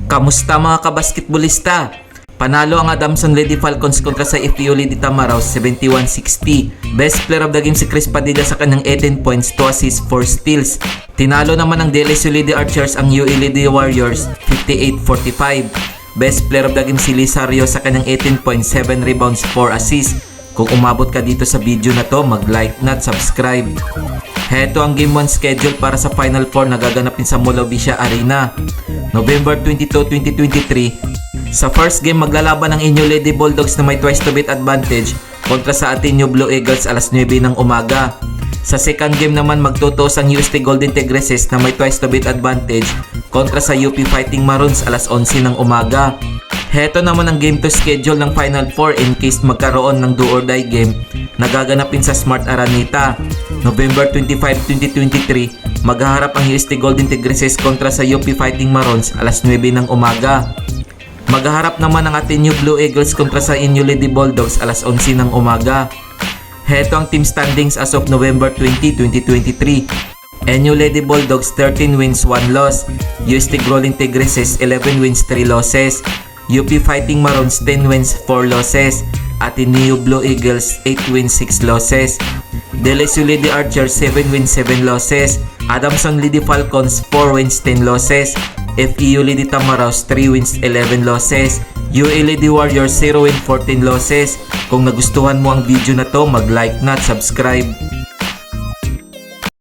Kamusta mga kabasketbolista? Panalo ang Adamson Lady Falcons kontra sa FEU Lady Tamaraw 71-60. Best player of the game si Chris Padilla sa kanyang 18 points, 2 assists, 4 steals. Tinalo naman ng DLSU Lady Archers ang UE Lady Warriors 58-45. Best player of the game si Lisario sa kanyang 18 points, 7 rebounds, 4 assists. Kung umabot ka dito sa video na to, mag-like na at subscribe. Heto ang Game 1 schedule para sa Final 4 na gaganapin sa Molo Visia Arena. November 22, 2023. Sa first game, maglalaban ang inyo Lady Bulldogs na may twice to beat advantage kontra sa Ateneo Blue Eagles alas 9 ng umaga. Sa second game naman, magtutuos ang UST Golden Tigresses na may twice to beat advantage kontra sa UP Fighting Maroons alas 11 ng umaga. Heto naman ang Game 2 schedule ng Final 4 in case magkaroon ng do or die game na gaganapin sa Smart Araneta. November 25, 2023, maghaharap ang UST Golden Tigresses kontra sa UP Fighting Maroons alas 9 ng umaga. Maghaharap naman ang Ateneo Blue Eagles kontra sa inyo Lady Bulldogs alas 11 ng umaga. Heto ang team standings as of November 20, 2023. NU Lady Bulldogs 13 wins, 1 loss. UST Golden Tigresses 11 wins, 3 losses. UP Fighting Maroons 10 wins, 4 losses. Ateneo Blue Eagles 8 wins, 6 losses. DLSU Lady Archers 7 wins, 7 losses. Adamson Lady Falcons 4 wins, 10 losses. FEU Lady Tamaraws 3 wins, 11 losses. UE Lady Warriors 0 wins, 14 losses. Kung nagustuhan mo ang video na to, mag-like na at subscribe.